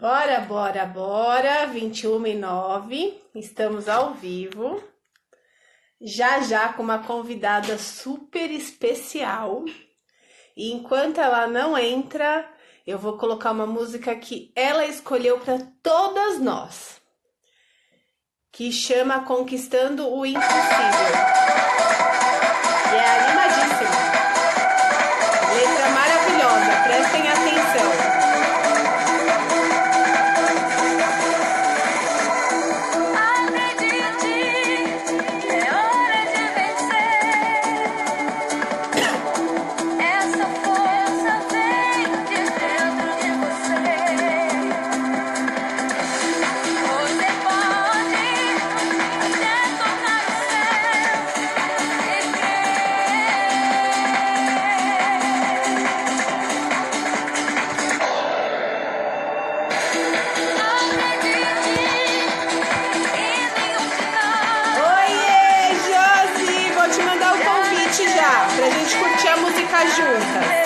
Bora, bora, bora, 21h09, estamos ao vivo, já com uma convidada super especial, e enquanto ela não entra, eu vou colocar uma música que ela escolheu para todas nós, que chama Conquistando o Impossível, e é animadíssima, letra maravilhosa, prestem atenção. Pra gente curtir a música juntas.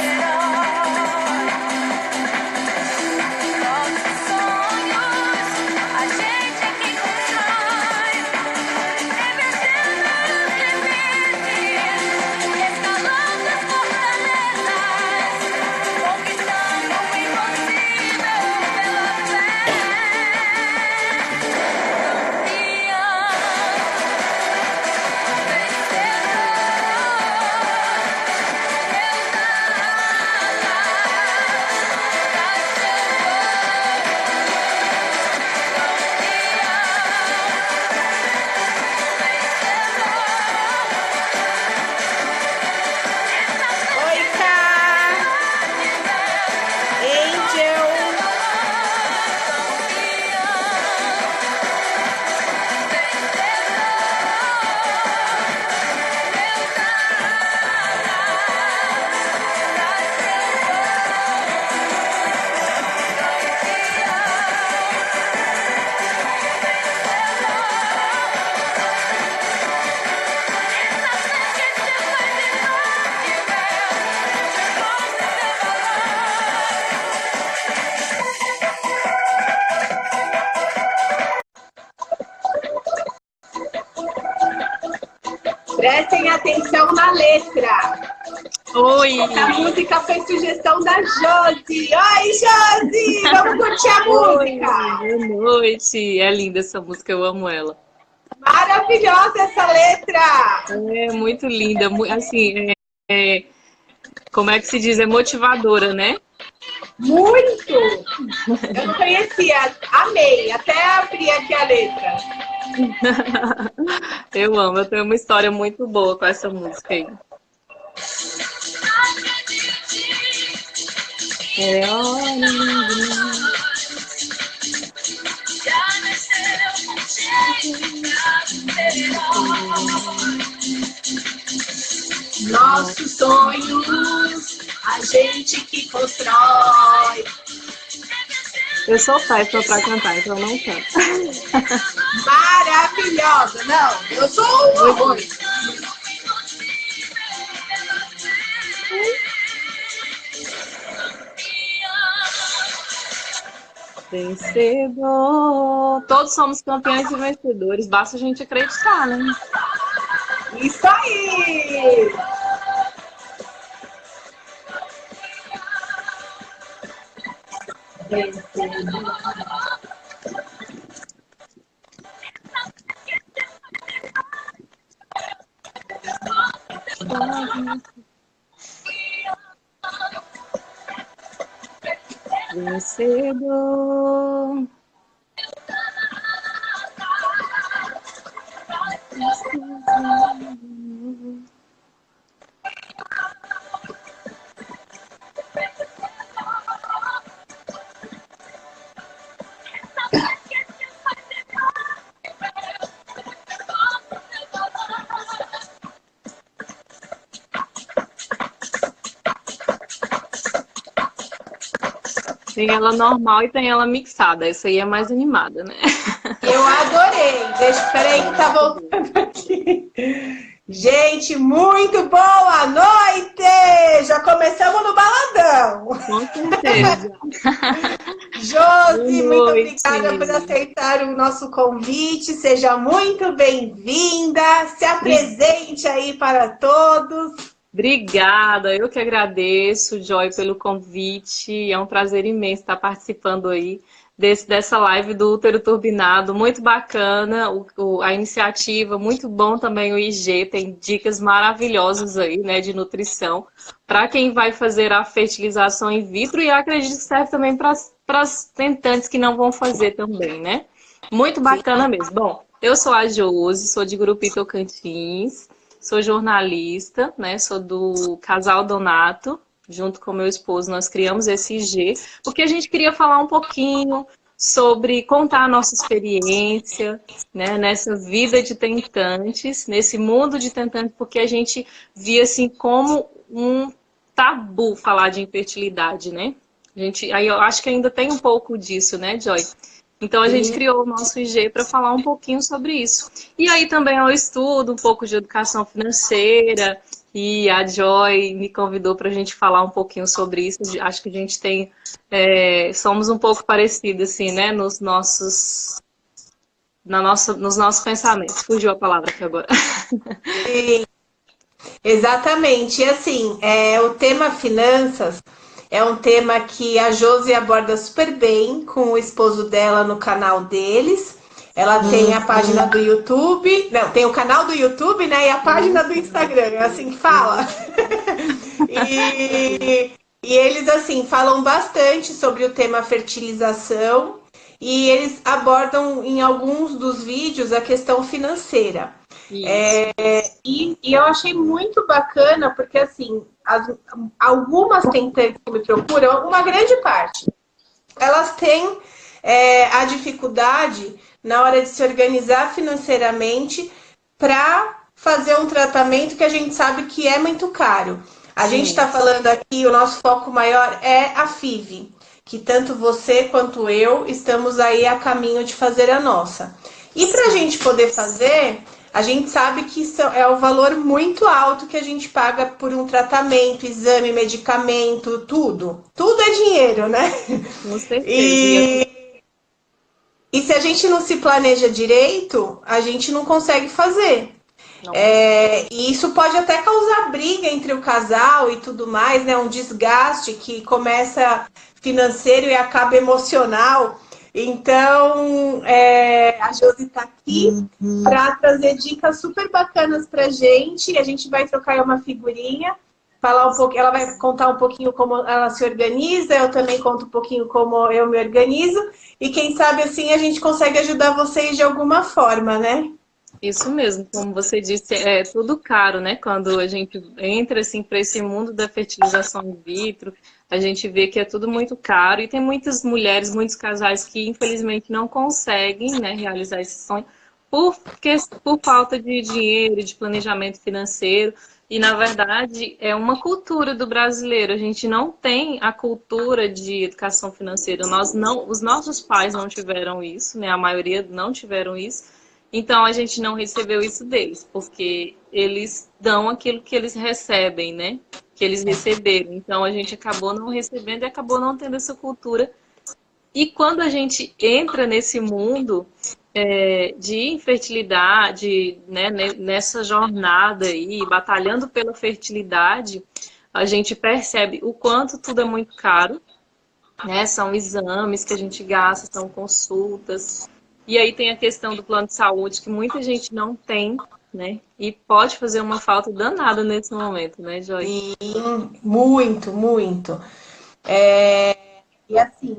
Prestem atenção na letra. Oi! Essa música foi sugestão da Josi. Oi, Josi! Vamos curtir a música. Boa noite! É linda essa música, eu amo ela. Maravilhosa essa letra! É muito linda, assim, como é que se diz? É motivadora, né? Muito! Eu não conhecia, amei, até abri aqui a letra. Eu amo, eu tenho uma história muito boa com essa música aí. Nossos sonhos, a gente que constrói. Eu sou péssima pra cantar, então eu não canto. Maravilhosa! Não, eu sou um horror. Vencedor. Todos somos campeões e vencedores, basta a gente acreditar, né? Isso aí! Vencedor. Vencedor. Tem ela normal e tem ela mixada. Essa aí é mais animada, né? Eu adorei. Peraí que tá voltando aqui. Gente, muito boa noite! Já começamos no baladão. com certeza. Josi, muito Boa noite. obrigada por aceitar o nosso convite. Seja muito bem-vinda. Se apresente aí para todos. Obrigada, eu que agradeço, Joy, pelo convite. É um prazer imenso estar participando aí dessa live do Útero Turbinado. Muito bacana a iniciativa, muito bom também o IG, tem dicas maravilhosas aí, né, de nutrição para quem vai fazer a fertilização in vitro e acredito que serve também para as tentantes que não vão fazer também, né? Muito bacana mesmo. Bom, eu sou a Josi, sou de Grupi Tocantins. Sou jornalista, né? Sou do Casal Donato, junto com meu esposo, nós criamos esse IG, porque a gente queria falar um pouquinho sobre contar a nossa experiência, né? Nessa vida de tentantes, nesse mundo de tentantes, porque a gente via assim como um tabu falar de infertilidade, né? Aí eu acho que ainda tem um pouco disso, né, Joy? Então a gente criou o nosso IG para falar um pouquinho sobre isso. E aí também eu estudo um pouco de educação financeira e a Joy me convidou para a gente falar um pouquinho sobre isso. Acho que a gente tem, somos um pouco parecidos assim, né, nos nossos pensamentos. Fugiu a palavra aqui agora. Sim, exatamente. E assim, o tema finanças é um tema que a Josi aborda super bem com o esposo dela no canal deles. Ela tem a página do YouTube, não, tem o canal do YouTube, né, e a página do Instagram, é assim que fala. E eles, assim, falam bastante sobre o tema fertilização e eles abordam em alguns dos vídeos a questão financeira. E eu achei muito bacana, porque assim, algumas tentantes que me procuram, uma grande parte, elas têm a dificuldade na hora de se organizar financeiramente para fazer um tratamento que a gente sabe que é muito caro. A gente está falando aqui, o nosso foco maior é a FIV, que tanto você quanto eu estamos aí a caminho de fazer a nossa. E para a gente poder fazer, a gente sabe que isso é um valor muito alto que a gente paga por um tratamento, exame, medicamento, tudo. Tudo é dinheiro, né? Com certeza. E se a gente não se planeja direito, a gente não consegue fazer. E isso pode até causar briga entre o casal e tudo mais, né? Um desgaste que começa financeiro e acaba emocional. Então, a Josi está aqui para trazer dicas super bacanas para gente. A gente vai trocar uma figurinha, falar um pouco. Ela vai contar um pouquinho como ela se organiza, eu também conto um pouquinho como eu me organizo. E quem sabe assim a gente consegue ajudar vocês de alguma forma, né? Isso mesmo, como você disse, é tudo caro, né? Quando a gente entra assim para esse mundo da fertilização in vitro, a gente vê que é tudo muito caro e tem muitas mulheres, muitos casais que infelizmente não conseguem, né, realizar esse sonho por falta de dinheiro, de planejamento financeiro. E na verdade é uma cultura do brasileiro. A gente não tem a cultura de educação financeira. Os nossos pais não tiveram isso, né? A maioria não tiveram isso. Então a gente não recebeu isso deles, porque eles dão aquilo que eles recebem, né? Que eles receberam. Então a gente acabou não recebendo e acabou não tendo essa cultura. E quando a gente entra nesse mundo de infertilidade, né, nessa jornada aí, batalhando pela fertilidade, a gente percebe o quanto tudo é muito caro, né? São exames que a gente gasta, são consultas. E aí tem a questão do plano de saúde, que muita gente não tem, né? E pode fazer uma falta danada nesse momento, né, Joy? Sim, muito, muito. E assim,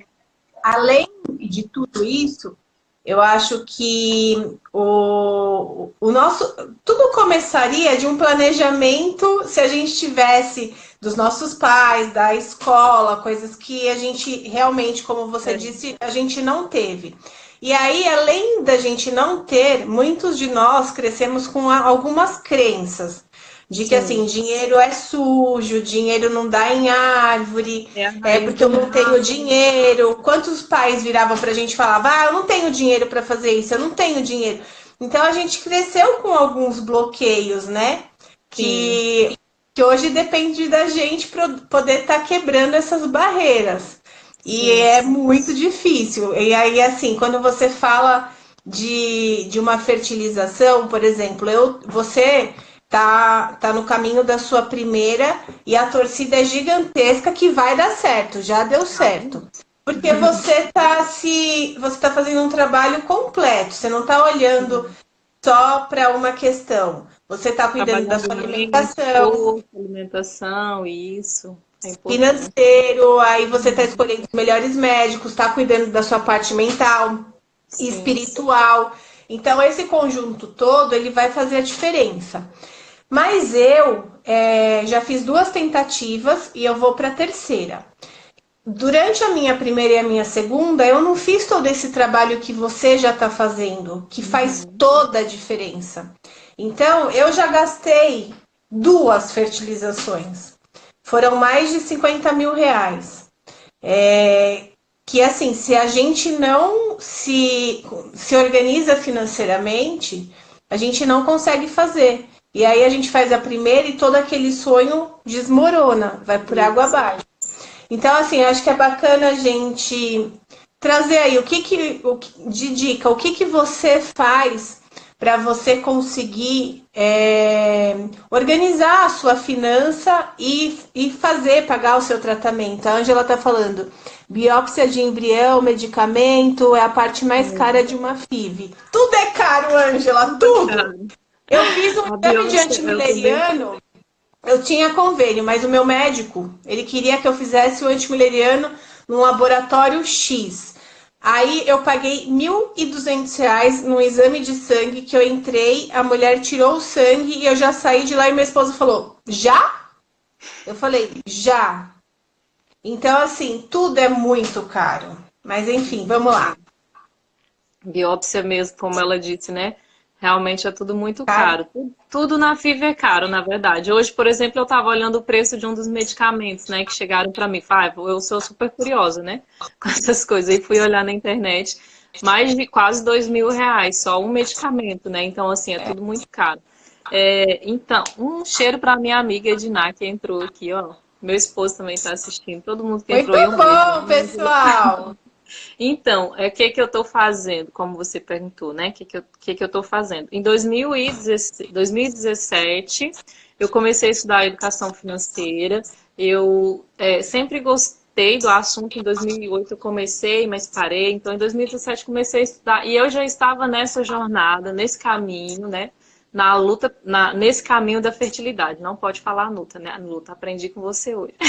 além de tudo isso, eu acho que o nosso. Tudo começaria de um planejamento se a gente tivesse dos nossos pais, da escola, coisas que a gente realmente, como você disse, a gente não teve. E aí, além da gente não ter, muitos de nós crescemos com algumas crenças. De que, assim, dinheiro é sujo, dinheiro não dá em árvore, porque eu não tenho dinheiro. Quantos pais viravam pra gente e falavam, eu não tenho dinheiro para fazer isso, eu não tenho dinheiro. Então, a gente cresceu com alguns bloqueios, né? Que que hoje depende da gente para poder estar quebrando essas barreiras. E Sim. é muito difícil. E aí, assim, quando você fala de uma fertilização, por exemplo, você tá no caminho da sua primeira e a torcida é gigantesca que vai dar certo, já deu certo. Porque você tá fazendo um trabalho completo, você não está olhando só para uma questão. Você está cuidando da Trabalhando sua mente, alimentação, corpo, alimentação, isso é importante. financeiro, aí você está escolhendo os melhores médicos, está cuidando da sua parte mental e Sim. espiritual. Então, esse conjunto todo, ele vai fazer a diferença. Mas eu já fiz 2 tentativas e eu vou para a terceira. Durante a minha primeira e a minha segunda, eu não fiz todo esse trabalho que você já está fazendo, que faz toda a diferença. Então, eu já gastei 2 fertilizações. Foram mais de 50 mil reais. Que assim, se a gente não se organiza financeiramente, a gente não consegue fazer. E aí a gente faz a primeira e todo aquele sonho desmorona, vai por água abaixo. Então, assim, eu acho que é bacana a gente trazer aí de dica, o que você faz para você conseguir organizar a sua finança e pagar o seu tratamento. A Ângela está falando, biópsia de embrião, medicamento, é a parte mais cara de uma FIV. Tudo é caro, Ângela, tudo! Eu fiz um A exame de biópsia, eu também. antimileriano, eu tinha convênio, mas o meu médico, ele queria que eu fizesse o antimileriano num laboratório X. Aí eu paguei R$ 1.200 num exame de sangue que eu entrei, a mulher tirou o sangue e eu já saí de lá e meu esposo falou, já? Eu falei, já. Então, assim, tudo é muito caro. Mas enfim, vamos lá. Biópsia mesmo, como ela disse, né? Realmente é tudo muito Caro. caro. Tudo na FIV é caro, na verdade. Hoje, por exemplo, eu estava olhando o preço de um dos medicamentos, né, que chegaram para mim. Eu sou super curiosa, né, com essas coisas. E fui olhar na internet, mais de quase R$ 2.000, só um medicamento, né? Então, assim, é tudo muito caro. Então, um cheiro para minha amiga Edna, que entrou aqui, ó. Meu esposo também está assistindo. Todo mundo que Muito entrou, eu mesmo. bom, pessoal. Então, o que eu estou fazendo, como você perguntou, né? O que eu estou fazendo? Em 2017, eu comecei a estudar educação financeira. Eu sempre gostei do assunto. Em 2008 eu comecei, mas parei. Então, em 2017 comecei a estudar. E eu já estava nessa jornada, nesse caminho, né? Na luta, nesse caminho da fertilidade. Não pode falar luta, né? Luta, aprendi com você hoje. Eu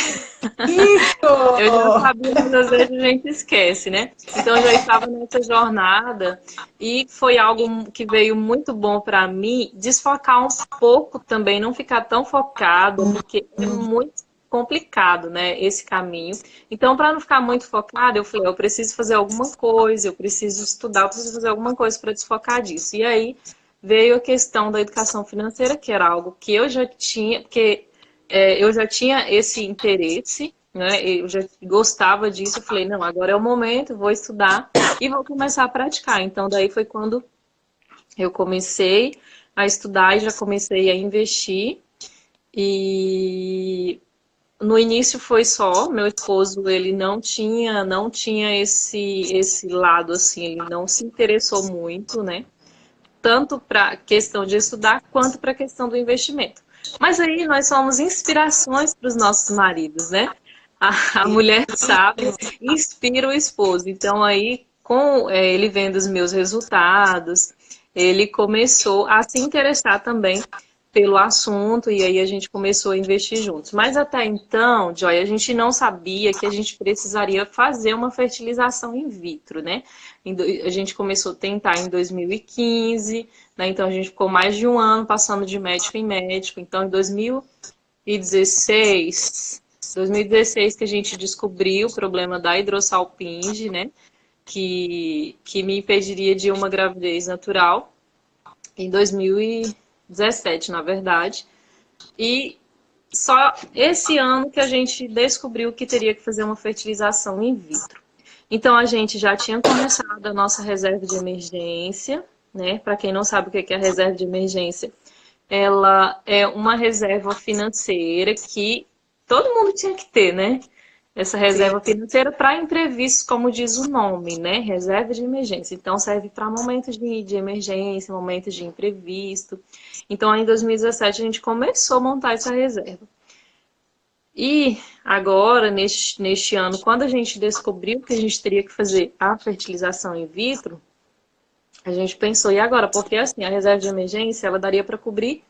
já Isso! sabia, mas às vezes a gente esquece, né? Então eu já estava nessa jornada e foi algo que veio muito bom para mim desfocar um pouco também, não ficar tão focada, porque é muito complicado, né, esse caminho. Então, para não ficar muito focada, eu falei, eu preciso fazer alguma coisa, eu preciso estudar, eu preciso fazer alguma coisa para desfocar disso. E aí veio a questão da educação financeira, que era algo que eu já tinha, porque eu já tinha esse interesse, né? Eu já gostava disso. Eu falei, não, agora é o momento, vou estudar e vou começar a praticar. Então, daí foi quando eu comecei a estudar e já comecei a investir. E no início foi só, meu esposo, ele não tinha esse lado assim, ele não se interessou muito, né? Tanto para a questão de estudar quanto para a questão do investimento. Mas aí nós somos inspirações para os nossos maridos, né? A mulher sábia inspira o esposo. Então aí, com ele vendo os meus resultados, ele começou a se interessar também pelo assunto e aí a gente começou a investir juntos. Mas até então, Joy, a gente não sabia que a gente precisaria fazer uma fertilização in vitro, né? A gente começou a tentar em 2015, né? Então a gente ficou mais de um ano passando de médico em médico. Então em 2016 que a gente descobriu o problema da hidrossalpinge, né? Que me impediria de uma gravidez natural em 2017, na verdade. E só esse ano que a gente descobriu que teria que fazer uma fertilização in vitro. Então a gente já tinha começado a nossa reserva de emergência, né? Para quem não sabe o que é a reserva de emergência, ela é uma reserva financeira que todo mundo tinha que ter, né? Essa reserva financeira para imprevistos, como diz o nome, né? Reserva de emergência. Então, serve para momentos de emergência, momentos de imprevisto. Então, em 2017, a gente começou a montar essa reserva. E agora, neste ano, quando a gente descobriu que a gente teria que fazer a fertilização in vitro, a gente pensou, e agora? Porque assim, a reserva de emergência, ela daria para cobrir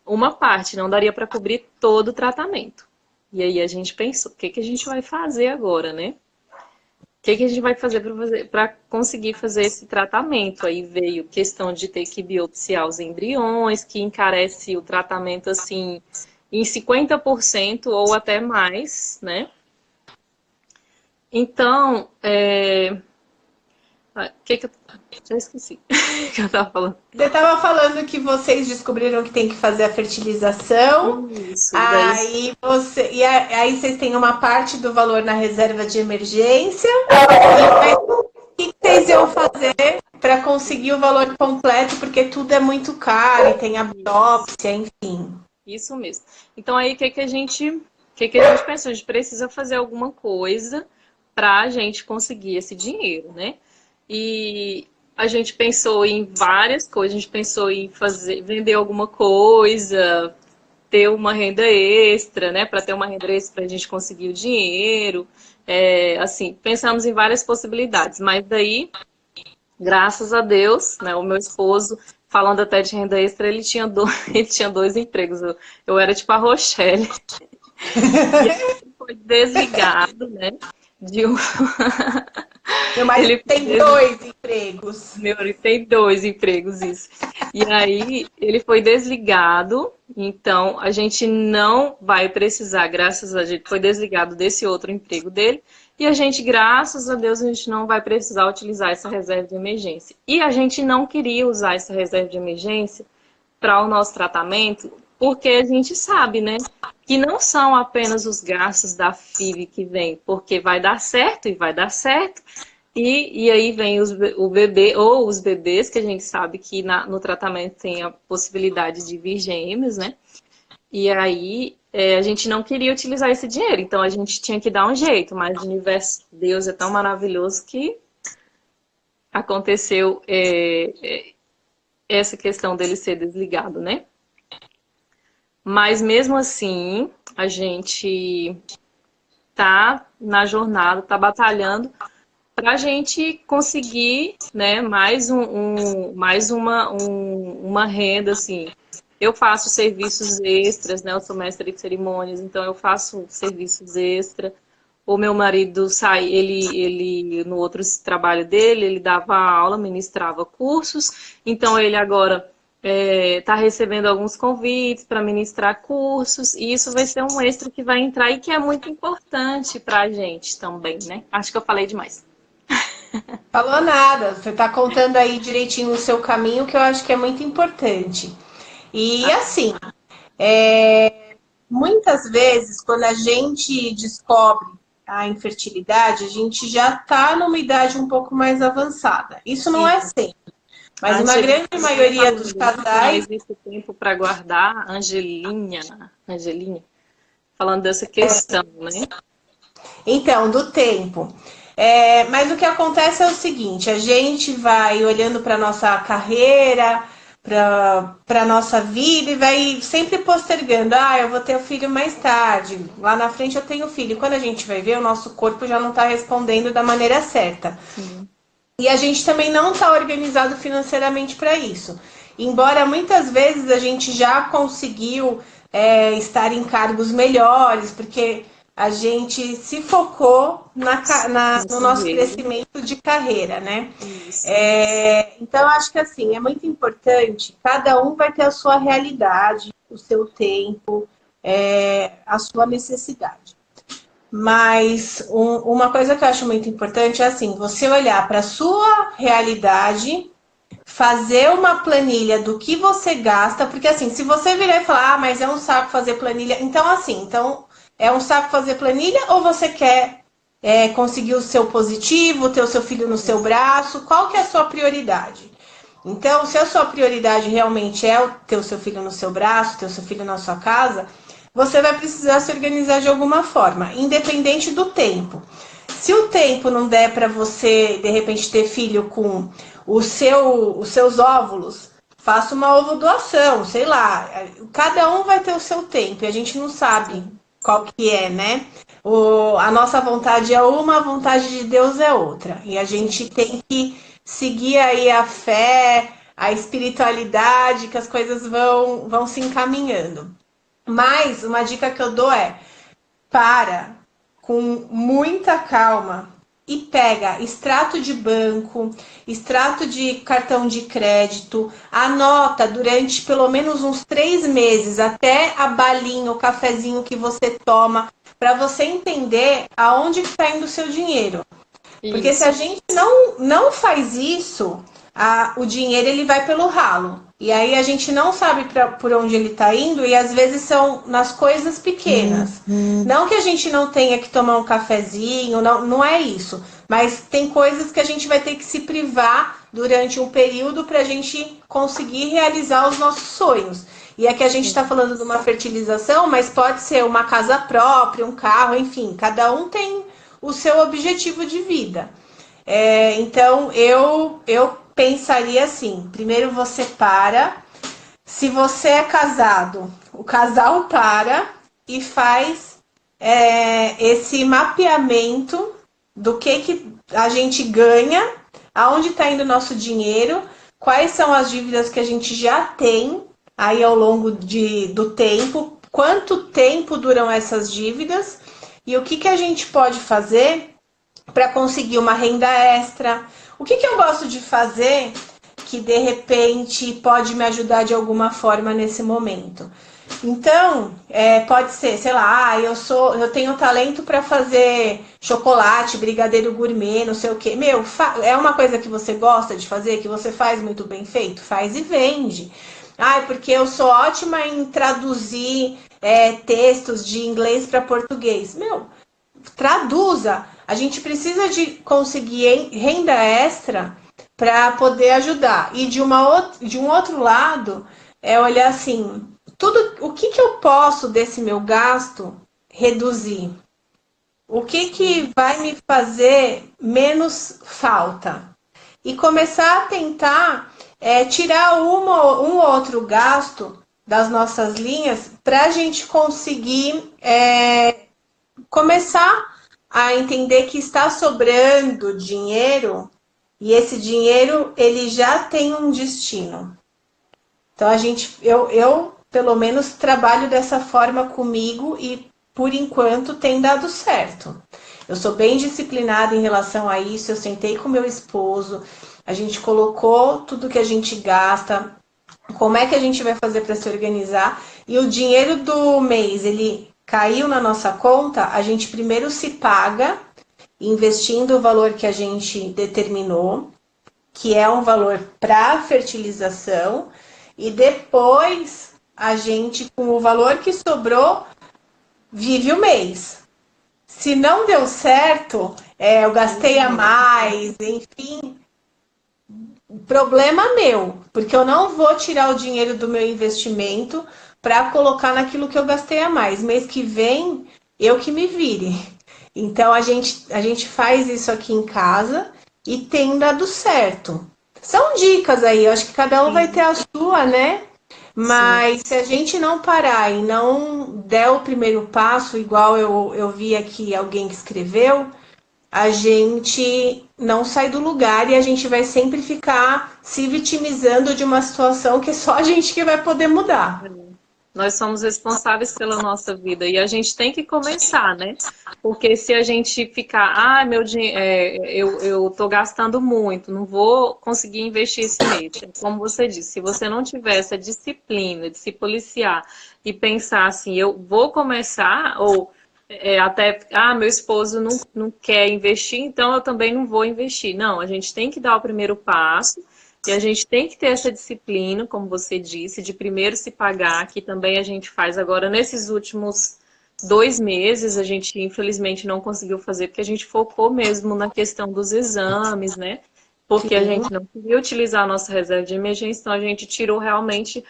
uma parte, não daria para cobrir todo o tratamento. E aí a gente pensou, o que que a gente vai fazer agora, né? O que que a gente vai fazer para conseguir fazer esse tratamento? Aí veio questão de ter que biopsiar os embriões, que encarece o tratamento assim em 50% ou até mais, né? Então, que eu... Já esqueci o que eu estava falando. Você estava falando que vocês descobriram que tem que fazer a fertilização. Isso, aí aí vocês têm uma parte do valor na reserva de emergência. O que vocês iam fazer para conseguir o valor completo? Porque tudo é muito caro e tem a biópsia, enfim. Isso mesmo. Então aí o que a gente pensou? A gente precisa fazer alguma coisa para a gente conseguir esse dinheiro, né? E a gente pensou em várias coisas. A gente pensou em vender alguma coisa, ter uma renda extra, né? Para ter uma renda extra para a gente conseguir o dinheiro. Assim, pensamos em várias possibilidades. Mas daí, graças a Deus, né? O meu esposo, falando até de renda extra, ele tinha dois empregos. Eu era tipo a Rochelle. E ele foi desligado, né? Meu marido tem 2 empregos. Meu marido tem 2 empregos, isso. E aí, ele foi desligado, então a gente não vai precisar, graças a gente, foi desligado desse outro emprego dele, e a gente, graças a Deus, a gente não vai precisar utilizar essa reserva de emergência. E a gente não queria usar essa reserva de emergência para o nosso tratamento, porque a gente sabe, né, que não são apenas os gastos da FIV que vem, porque vai dar certo e vai dar certo, e aí vem o bebê, ou os bebês, que a gente sabe que no tratamento tem a possibilidade de vir gêmeos, né? E aí a gente não queria utilizar esse dinheiro, então a gente tinha que dar um jeito, mas o universo, Deus é tão maravilhoso que aconteceu essa questão dele ser desligado, né? Mas mesmo assim, a gente tá na jornada, tá batalhando para a gente conseguir, né, mais uma renda, assim. Eu faço serviços extras, né? Eu sou mestre de cerimônias, então eu faço serviços extras. O meu marido ele no outro trabalho dele, ele dava aula, ministrava cursos, então ele agora está recebendo alguns convites para ministrar cursos, e isso vai ser um extra que vai entrar e que é muito importante para a gente também, né? Acho que eu falei demais. Falou nada, você está contando aí direitinho o seu caminho, que eu acho que é muito importante. E assim, muitas vezes, quando a gente descobre a infertilidade, a gente já está numa idade um pouco mais avançada. Isso não é sempre, mas uma grande maioria dos casais... Não existe tempo para guardar, Angelinha, falando dessa questão, né? Então, do tempo. Mas o que acontece é o seguinte, a gente vai olhando para a nossa carreira, para a nossa vida, e vai sempre postergando. Eu vou ter o filho mais tarde, lá na frente eu tenho filho. E quando a gente vai ver, o nosso corpo já não está respondendo da maneira certa. Sim. E a gente também não está organizado financeiramente para isso. Embora muitas vezes a gente já conseguiu estar em cargos melhores, porque a gente se focou no nosso crescimento de carreira, né? Então, acho que assim, é muito importante, cada um vai ter a sua realidade, o seu tempo, a sua necessidade. Mas uma coisa que eu acho muito importante é assim, você olhar para a sua realidade, fazer uma planilha do que você gasta, porque assim, se você virar e falar, mas é um saco fazer planilha, então é um saco fazer planilha, ou você quer conseguir o seu positivo, ter o seu filho no seu braço? Qual que é a sua prioridade? Então, se a sua prioridade realmente é ter o seu filho no seu braço, ter o seu filho na sua casa, você vai precisar se organizar de alguma forma, independente do tempo. Se o tempo não der para você, de repente, ter filho com os seus óvulos, faça uma ovodoação, sei lá. Cada um vai ter o seu tempo e a gente não sabe qual que é, né? A nossa vontade é uma, a vontade de Deus é outra. E a gente tem que seguir aí a fé, a espiritualidade, que as coisas vão se encaminhando. Mas uma dica que eu dou é: para com muita calma e pega extrato de banco, extrato de cartão de crédito, anota durante pelo menos uns 3 meses, até a balinha, o cafezinho que você toma, para você entender aonde está indo o seu dinheiro. Porque se a gente não faz isso, o dinheiro ele vai pelo ralo. E aí a gente não sabe por onde ele está indo, e às vezes são nas coisas pequenas. Não que a gente não tenha que tomar um cafezinho, não é isso. Mas tem coisas que a gente vai ter que se privar durante um período para a gente conseguir realizar os nossos sonhos. E aqui a gente está falando de uma fertilização, mas pode ser uma casa própria, um carro, enfim, cada um tem o seu objetivo de vida. Então, eu pensaria assim: primeiro você para. Se você é casado, o casal para e faz esse mapeamento do que a gente ganha, aonde está indo o nosso dinheiro, quais são as dívidas que a gente já tem aí ao longo do tempo, quanto tempo duram essas dívidas e o que a gente pode fazer para conseguir uma renda extra. O que eu gosto de fazer que de repente pode me ajudar de alguma forma nesse momento? Então, pode ser, sei lá, eu tenho talento para fazer chocolate, brigadeiro gourmet, não sei o quê. Meu, é uma coisa que você gosta de fazer, que você faz muito bem feito? Faz e vende. Porque eu sou ótima em traduzir textos de inglês para português. Meu, traduza. A gente precisa de conseguir renda extra para poder ajudar. E de um outro lado, olhar assim, o que eu posso desse meu gasto reduzir? O que vai me fazer menos falta? E começar a tentar tirar um ou outro gasto das nossas linhas para a gente conseguir começar a entender que está sobrando dinheiro e esse dinheiro ele já tem um destino. Então eu pelo menos trabalho dessa forma comigo e por enquanto tem dado certo. Eu sou bem disciplinada em relação a isso. Eu sentei com meu esposo, a gente colocou tudo que a gente gasta, como é que a gente vai fazer para se organizar, e o dinheiro do mês ele caiu na nossa conta, a gente primeiro se paga investindo o valor que a gente determinou, que é um valor para fertilização, e depois a gente, com o valor que sobrou, vive o mês. Se não deu certo, eu gastei a mais, enfim, problema meu, porque eu não vou tirar o dinheiro do meu investimento para colocar naquilo que eu gastei a mais. Mês que vem, eu que me vire. Então, a gente faz isso aqui em casa e tem dado certo. São dicas aí, eu acho que cada um vai ter a sua, né? Mas se a gente não parar e não der o primeiro passo, igual eu vi aqui alguém que escreveu, a gente não sai do lugar e a gente vai sempre ficar se vitimizando de uma situação que só a gente que vai poder mudar. Nós somos responsáveis pela nossa vida e a gente tem que começar, né? Porque se a gente ficar, meu dinheiro, eu tô gastando muito, não vou conseguir investir esse mês. Como você disse, se você não tiver essa disciplina de se policiar e pensar assim, eu vou começar, ou meu esposo não quer investir, então eu também não vou investir. Não, a gente tem que dar o primeiro passo. E a gente tem que ter essa disciplina, como você disse, de primeiro se pagar, que também a gente faz agora. Nesses últimos 2 meses, a gente infelizmente não conseguiu fazer, porque a gente focou mesmo na questão dos exames, né? porque a Sim. gente não queria utilizar a nossa reserva de emergência, então a gente tirou realmente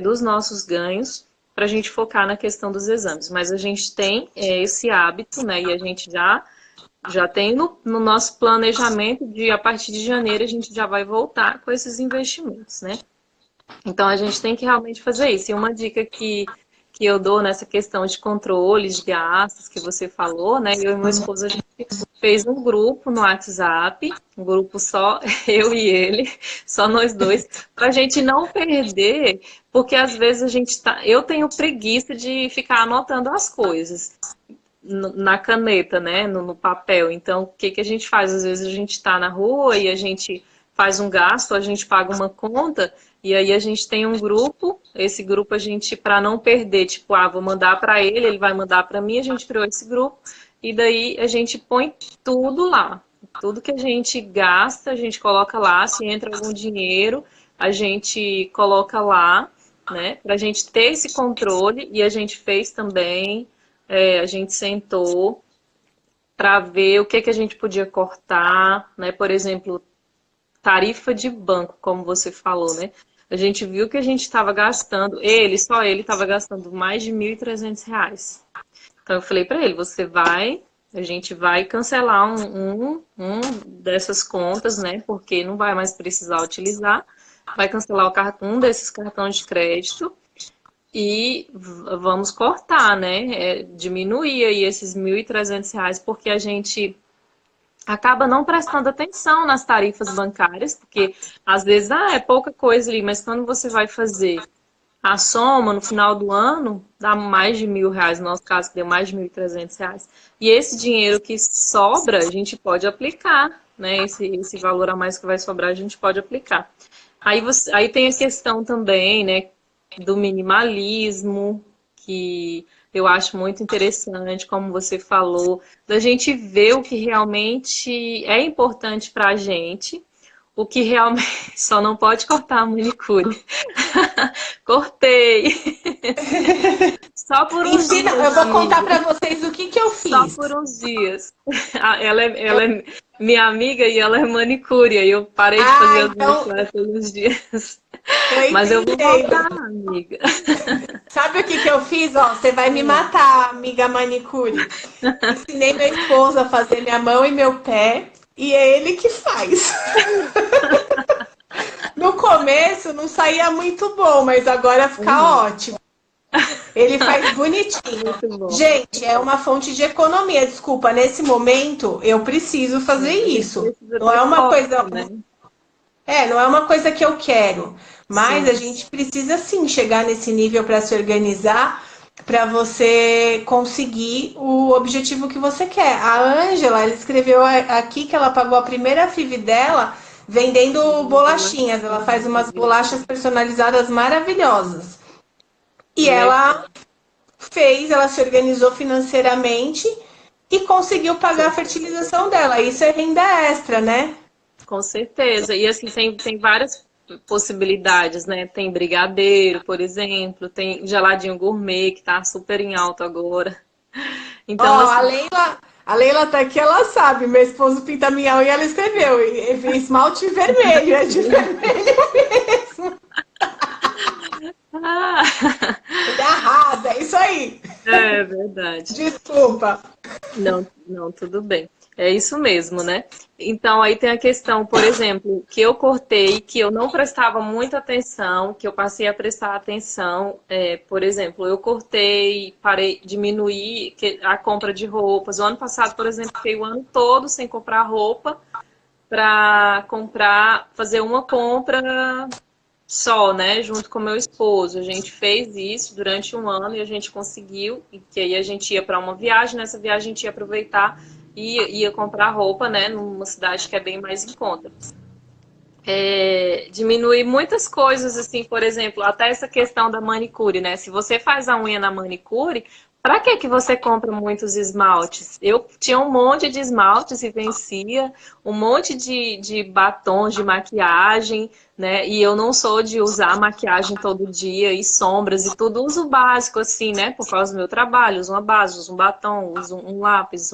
dos nossos ganhos para a gente focar na questão dos exames. Mas a gente tem esse hábito, né? E a gente já tem no nosso planejamento de, a partir de janeiro, a gente já vai voltar com esses investimentos, né? Então, a gente tem que realmente fazer isso. E uma dica que eu dou nessa questão de controle de gastos que você falou, né? Eu e meu esposo, a gente fez um grupo no WhatsApp, um grupo só eu e ele, só nós dois, para a gente não perder, porque às vezes a gente tá. Eu tenho preguiça de ficar anotando as coisas na caneta, né, no papel. Então, o que que a gente faz? Às vezes a gente está na rua e a gente faz um gasto, a gente paga uma conta e aí a gente tem um grupo. Esse grupo a gente, para não perder, tipo, vou mandar para ele, ele vai mandar para mim, a gente criou esse grupo e daí a gente põe tudo lá. Tudo que a gente gasta, a gente coloca lá. Se entra algum dinheiro, a gente coloca lá, né, para a gente ter esse controle. E a gente fez também. A gente sentou para ver o que a gente podia cortar, né? Por exemplo, tarifa de banco, como você falou, né? A gente viu que a gente estava gastando, só ele estava gastando mais de R$ 1.300. Então eu falei para ele, a gente vai cancelar um dessas contas, né? Porque não vai mais precisar utilizar. Vai cancelar um desses cartões de crédito. E vamos cortar, né? Diminuir aí esses R$ 1.300, porque a gente acaba não prestando atenção nas tarifas bancárias, porque às vezes, é pouca coisa ali, mas quando você vai fazer a soma no final do ano, dá mais de R$ 1.000, no nosso caso, que deu mais de R$ 1.300. E esse dinheiro que sobra, a gente pode aplicar, né? Esse valor a mais que vai sobrar, a gente pode aplicar. Aí tem a questão também, né, do minimalismo, que eu acho muito interessante, como você falou, da gente ver o que realmente é importante para a gente, o que realmente só não pode cortar a manicure. Cortei. Só por uns Ensina, dias, eu vou contar amiga. para vocês o que eu Só fiz. por uns dias. Ela é minha amiga e ela é manicure. E eu parei de fazer as Então manicuras por uns dias. eu Mas eu vou entendo. voltar, amiga. Sabe o que eu fiz? Ó, você vai me matar, amiga manicure. Ensinei meu esposo a fazer minha mão e meu pé, e é ele que faz. No começo não saía muito bom, mas agora fica Uhum. ótimo. Ele faz bonitinho. Muito bom. Gente, é uma fonte de economia. Desculpa, nesse momento eu preciso fazer A gente isso. precisa Não é ter uma foco, coisa, né? não é uma coisa que eu quero, mas a Sim. gente precisa sim chegar nesse nível para se organizar, para você conseguir o objetivo que você quer. A Ângela, ela escreveu aqui que ela pagou a primeira FIV dela vendendo bolachinhas. Ela faz umas bolachas personalizadas maravilhosas. E Legal. ela se organizou financeiramente e conseguiu pagar a fertilização dela. Isso é renda extra, né? Com certeza. E assim, tem várias possibilidades, né? Tem brigadeiro, por exemplo, tem geladinho gourmet, que tá super em alta agora. Ó, Então, assim, A Leila tá aqui, ela sabe. Meu esposo pinta minha unha e ela escreveu. Esmalte vermelho, é de vermelho mesmo. ah, Ele arrasa, é isso aí. é verdade. Desculpa. Não, não, tudo bem. É isso mesmo, né? Então, aí tem a questão, por exemplo, que eu cortei, que eu não prestava muita atenção, que eu passei a prestar atenção. Por exemplo, eu cortei, parei, diminuir a compra de roupas. O ano passado, por exemplo, fiquei o ano todo sem comprar roupa para fazer uma compra só, né, junto com meu esposo. A gente fez isso durante um ano e a gente conseguiu, e que aí a gente ia para uma viagem, nessa viagem a gente ia aproveitar e ia comprar roupa, né, numa cidade que é bem mais em conta. Diminuir muitas coisas, assim, por exemplo, até essa questão da manicure, né, se você faz a unha na manicure, Para que você compra muitos esmaltes? Eu tinha um monte de esmaltes e vencia, um monte de batons de maquiagem, né? E eu não sou de usar maquiagem todo dia e sombras e tudo. Uso básico, assim, né? Por causa do meu trabalho. Uso uma base, uso um batom, uso um lápis.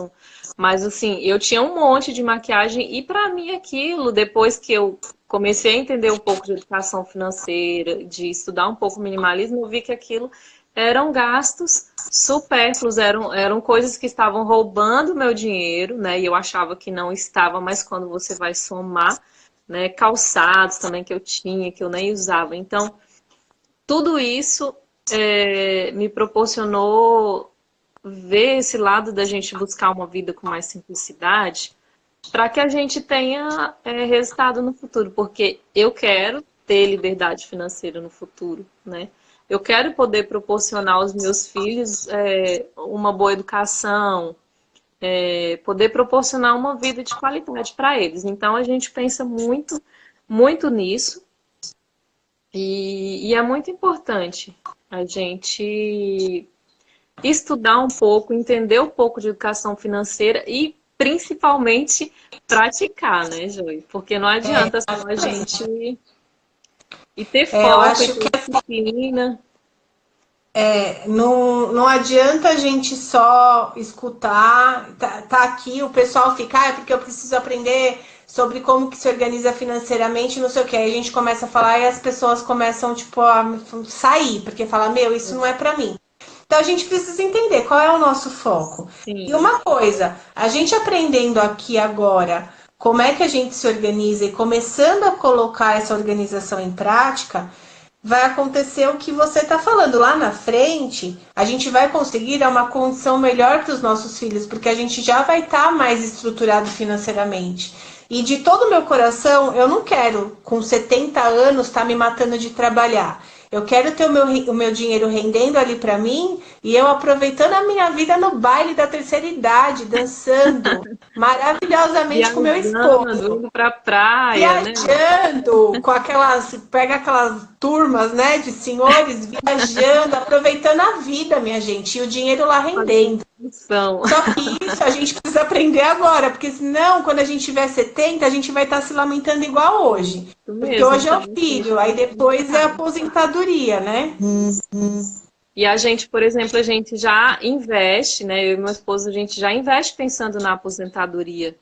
Mas, assim, eu tinha um monte de maquiagem e para mim aquilo, depois que eu comecei a entender um pouco de educação financeira, de estudar um pouco minimalismo, eu vi que aquilo eram gastos supérfluos, eram coisas que estavam roubando meu dinheiro, né? E eu achava que não estava, mas quando você vai somar, né? Calçados também que eu tinha, que eu nem usava. Então, tudo isso me proporcionou ver esse lado da gente buscar uma vida com mais simplicidade, para que a gente tenha resultado no futuro, porque eu quero ter liberdade financeira no futuro, né? Eu quero poder proporcionar aos meus filhos uma boa educação, poder proporcionar uma vida de qualidade para eles. Então a gente pensa muito, muito nisso e é muito importante a gente estudar um pouco, entender um pouco de educação financeira e principalmente praticar, né, Joy? Porque não adianta só a gente e ter Eu foco e acho ter que disciplina. não adianta a gente só escutar, tá aqui, o pessoal fica, é porque eu preciso aprender sobre como que se organiza financeiramente, não sei o que. Aí a gente começa a falar e as pessoas começam, tipo, a sair, porque fala, meu, isso não é pra mim. Então a gente precisa entender qual é o nosso foco. E Sim, uma coisa, a gente aprendendo aqui agora como é que a gente se organiza e começando a colocar essa organização em prática, vai acontecer o que você está falando. Lá na frente, a gente vai conseguir dar uma condição melhor para os nossos filhos, porque a gente já vai estar mais estruturado financeiramente. E de todo o meu coração, eu não quero, com 70 anos, estar me matando de trabalhar. Eu quero ter o meu dinheiro rendendo ali para mim e eu aproveitando a minha vida no baile da terceira idade, dançando maravilhosamente com meu viajando, esposo. indo pra praia, né? Viajando com aquelas, pega aquelas turmas, né, de senhores viajando, aproveitando a vida, minha gente, e o dinheiro lá Fazendo rendendo. excursão. Só que isso a gente precisa aprender agora, porque senão, quando a gente tiver 70, a gente vai estar se lamentando igual hoje. Isso Porque mesmo, hoje é então o a gente filho, aí tem que depois é a pensar. aposentadoria, né? E a gente, por exemplo, a gente já investe, né? Eu e meu esposo, a gente já investe pensando na aposentadoria.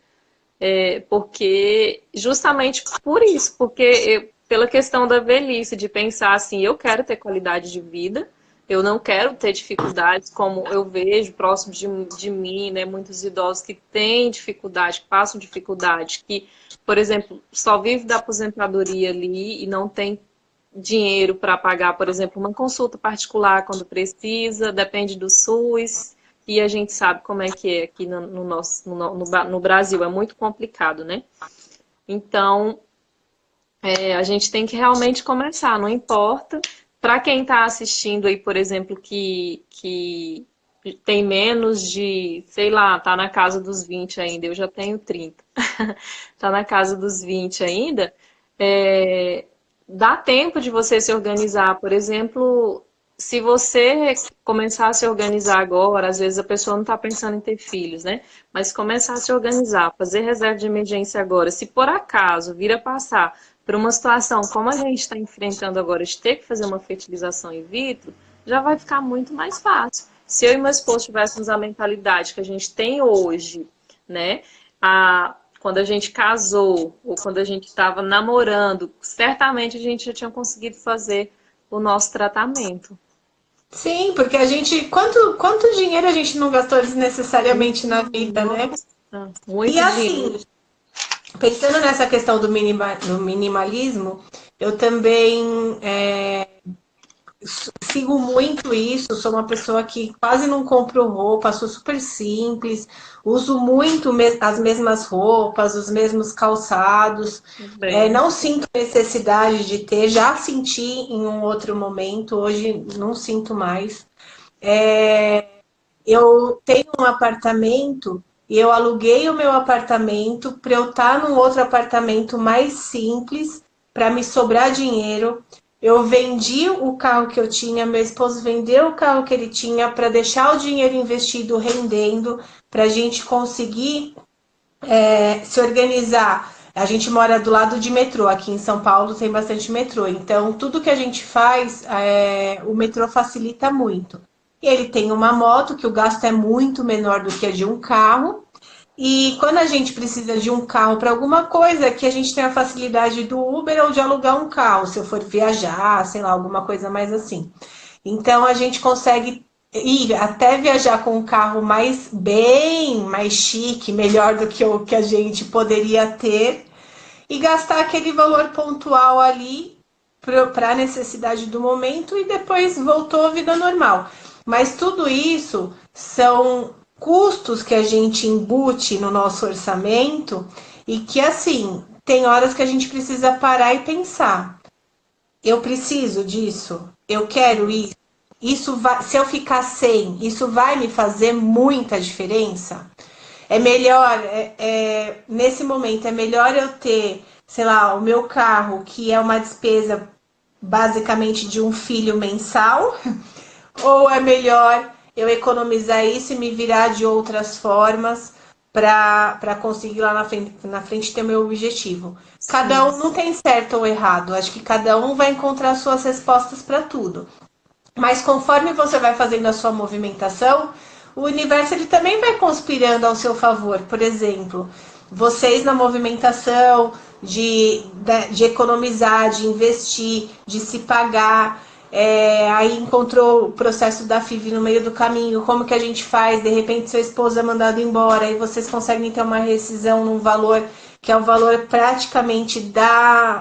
Porque justamente por isso, porque pela questão da velhice, de pensar assim, eu quero ter qualidade de vida, eu não quero ter dificuldades como eu vejo próximo de mim, né, muitos idosos que têm dificuldade, que passam dificuldade, que, por exemplo, só vive da aposentadoria ali e não tem dinheiro para pagar, por exemplo, uma consulta particular quando precisa, depende do SUS, e a gente sabe como é que é aqui no nosso, no Brasil, é muito complicado, né? Então, a gente tem que realmente começar, não importa. Para quem está assistindo aí, por exemplo, que tem menos de, sei lá, tá na casa dos 20 ainda, eu já tenho 30, tá na casa dos 20 ainda, dá tempo de você se organizar. Por exemplo, se você começar a se organizar agora, às vezes a pessoa não está pensando em ter filhos, né? Mas começar a se organizar, fazer reserva de emergência agora, se por acaso vir a passar por uma situação como a gente está enfrentando agora, de ter que fazer uma fertilização in vitro, já vai ficar muito mais fácil. Se eu e meu esposo tivéssemos a mentalidade que a gente tem hoje, né? Quando a gente casou ou quando a gente estava namorando, certamente a gente já tinha conseguido fazer o nosso tratamento. Sim, porque a gente. Quanto dinheiro a gente não gastou desnecessariamente na vida, né? Nossa, E muito dinheiro. assim, pensando nessa questão do minimalismo, eu também sigo muito isso. Sou uma pessoa que quase não compro roupa, sou super simples, uso muito as mesmas roupas, os mesmos calçados. Bem, Não sinto necessidade de ter, já senti em um outro momento, hoje não sinto mais. Eu tenho um apartamento e eu aluguei o meu apartamento para eu estar num outro apartamento mais simples, para me sobrar dinheiro. eu vendi o carro que eu tinha, meu esposo vendeu o carro que ele tinha para deixar o dinheiro investido rendendo, para a gente conseguir se organizar. A gente mora do lado de metrô, aqui em São Paulo tem bastante metrô, então tudo que a gente faz, o metrô facilita muito. E ele tem uma moto, que o gasto é muito menor do que a de um carro, e quando a gente precisa de um carro para alguma coisa, que a gente tem a facilidade do Uber ou de alugar um carro, se eu for viajar, sei lá, alguma coisa mais assim. Então a gente consegue ir até viajar com um carro bem mais chique, melhor do que o que a gente poderia ter, e gastar aquele valor pontual ali para a necessidade do momento e depois voltou à vida normal. Mas tudo isso são custos que a gente embute no nosso orçamento e que, assim, tem horas que a gente precisa parar e pensar. Eu preciso disso? Eu quero isso? Isso vai, se eu ficar sem, isso vai me fazer muita diferença? É melhor, nesse momento, é melhor eu ter, sei lá, o meu carro, que é uma despesa basicamente de um filho mensal, ou é melhor eu economizar isso e me virar de outras formas para conseguir lá na frente ter o meu objetivo? Cada um não tem certo ou errado, acho que cada um vai encontrar suas respostas para tudo. Mas conforme você vai fazendo a sua movimentação, o universo ele também vai conspirando ao seu favor. Por exemplo, vocês na movimentação de economizar, de investir, de se pagar, aí encontrou o processo da FIV no meio do caminho, como que a gente faz? De repente, seu esposo é mandado embora e vocês conseguem ter uma rescisão num valor que é o valor praticamente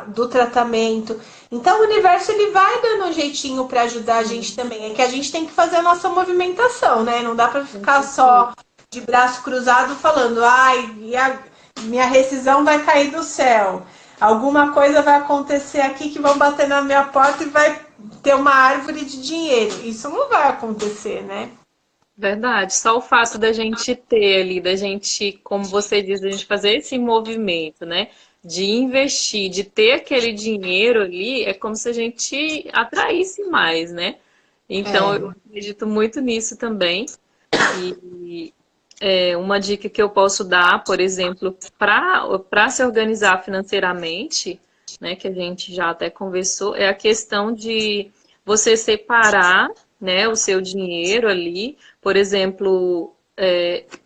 do tratamento. Então, o universo ele vai dando um jeitinho para ajudar a gente também. É que a gente tem que fazer a nossa movimentação, né? Não dá para ficar só de braço cruzado falando, ai, minha rescisão vai cair do céu. Alguma coisa vai acontecer aqui que vão bater na minha porta e vai ter uma árvore de dinheiro. Isso não vai acontecer, né? Verdade. Só o fato da gente ter ali, da gente, como você diz, da gente fazer esse movimento, né? De investir, de ter aquele dinheiro ali, é como se a gente atraísse mais, né? Então, eu acredito muito nisso também. E uma dica que eu posso dar, por exemplo, para se organizar financeiramente, né, que a gente já até conversou, é a questão de você separar, né, o seu dinheiro ali. Por exemplo,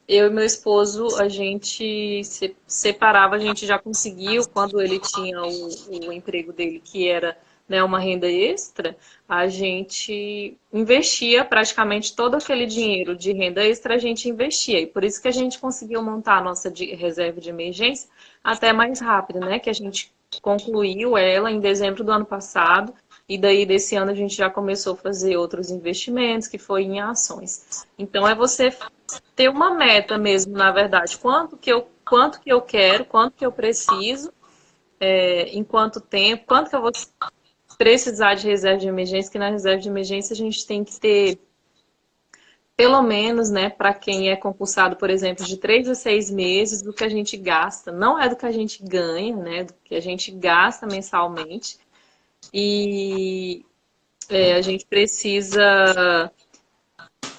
eu e meu esposo, a gente se separava, a gente já conseguiu, quando ele tinha o emprego dele, que era, né, uma renda extra, a gente investia praticamente todo aquele dinheiro de renda extra, a gente investia. E por isso que a gente conseguiu montar a nossa reserva de emergência até mais rápido, né? Que a gente concluiu ela em dezembro do ano passado. E daí, desse ano, a gente já começou a fazer outros investimentos, que foi em ações. Então, é você ter uma meta mesmo, na verdade. Quanto que eu quero, quanto que eu preciso, em quanto tempo, quanto que eu vou precisar de reserva de emergência, que na reserva de emergência a gente tem que ter, pelo menos, né, para quem é concursado, por exemplo, de 3 a 6 meses do que a gente gasta. Não é do que a gente ganha, né, do que a gente gasta mensalmente. E a gente precisa...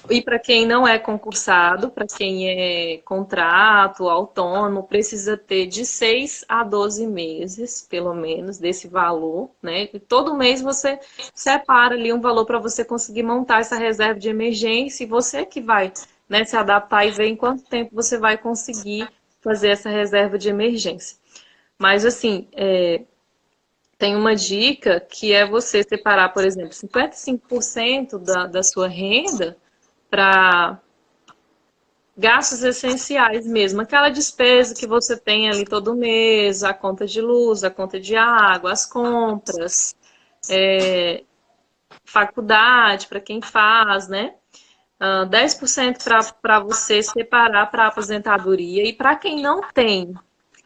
E para quem não é concursado, para quem é contrato, autônomo, precisa ter de 6 a 12 meses, pelo menos, desse valor, né? E todo mês você separa ali um valor para você conseguir montar essa reserva de emergência e você que vai, né, se adaptar e ver em quanto tempo você vai conseguir fazer essa reserva de emergência. Mas, assim, tem uma dica que é você separar, por exemplo, 55% da sua renda para gastos essenciais mesmo, aquela despesa que você tem ali todo mês, a conta de luz, a conta de água, as compras, faculdade para quem faz, né? 10% para você separar para aposentadoria, e para quem não tem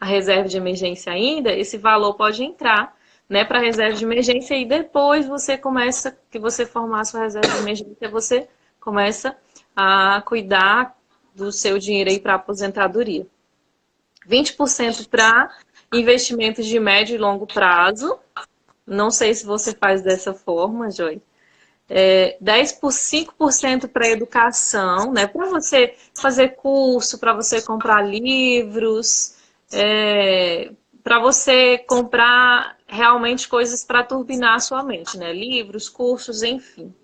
a reserva de emergência ainda, esse valor pode entrar, né, para a reserva de emergência, e depois você começa, que você formar a sua reserva de emergência, você começa a cuidar do seu dinheiro aí para aposentadoria. 20% para investimentos de médio e longo prazo, Não sei se você faz dessa forma, Joy. 5% para educação, né? Para você fazer curso, para você comprar livros, para você comprar realmente coisas para turbinar a sua mente, né? Livros, cursos, enfim.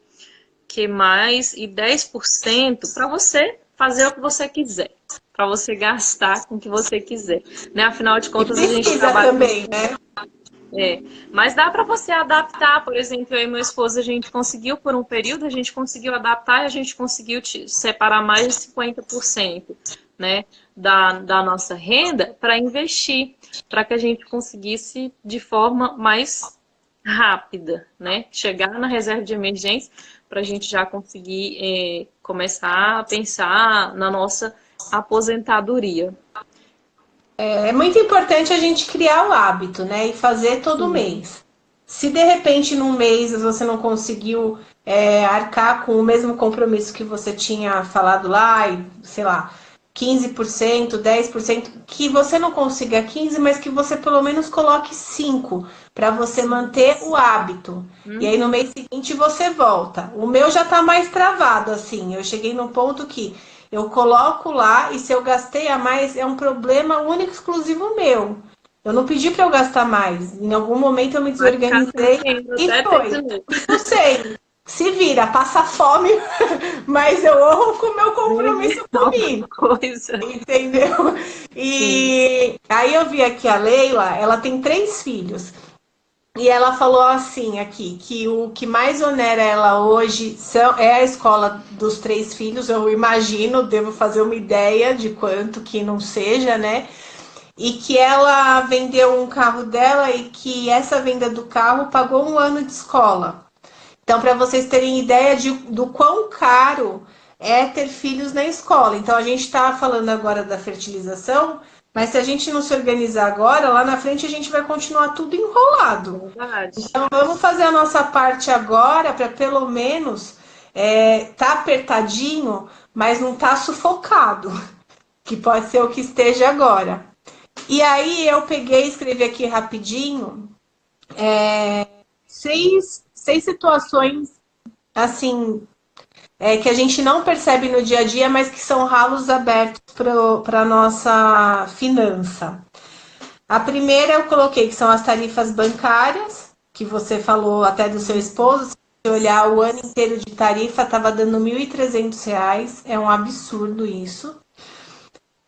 Que mais? E 10% para você fazer o que você quiser. Para você gastar com o que você quiser. Né? Afinal de E contas, a gente precisa trabalha. também, né? Mas dá para você adaptar, por exemplo, eu e meu esposo, a gente conseguiu por um período, a gente conseguiu adaptar e a gente conseguiu separar mais de 50%, né, da nossa renda para investir, para que a gente conseguisse de forma mais rápida, né, chegar na reserva de emergência para a gente já conseguir começar a pensar na nossa aposentadoria. É muito importante a gente criar o hábito, né? E fazer todo Sim. mês. Se de repente num mês você não conseguiu arcar com o mesmo compromisso que você tinha falado lá, e, sei lá, 15%, 10%, que você não consiga 15%, mas que você pelo menos coloque 5% para você manter o hábito. E aí no Uhum. mês seguinte você volta. O meu já tá mais travado, assim. Eu cheguei num ponto que eu coloco lá e se eu gastei a mais é um problema único exclusivo meu. Eu não pedi para eu gastar mais. Em algum momento eu me Vai ficar desorganizei devendo e até ter de foi. novo. E não sei. Se vira, passa fome, mas eu honro com o meu compromisso Alguma comigo. coisa. Entendeu? Sim. E aí eu vi aqui a Leila, ela tem 3 filhos. E ela falou assim aqui, que o que mais onera ela hoje é a escola dos 3 filhos, eu imagino, devo fazer uma ideia de quanto que não seja, né? E que ela vendeu um carro dela e que essa venda do carro pagou um ano de escola. Então, para vocês terem ideia do quão caro é ter filhos na escola. Então, a gente está falando agora da fertilização, mas se a gente não se organizar agora, lá na frente a gente vai continuar tudo enrolado. Verdade. Então, vamos fazer a nossa parte agora para pelo menos tá apertadinho, mas não tá sufocado, que pode ser o que esteja agora. E aí eu peguei e escrevi aqui rapidinho seis situações assim que a gente não percebe no dia a dia, mas que são ralos abertos para a nossa finança. A primeira eu coloquei que são as tarifas bancárias, que você falou até do seu esposo. Se você olhar o ano inteiro de tarifa, estava dando R$ 1.300. É um absurdo isso.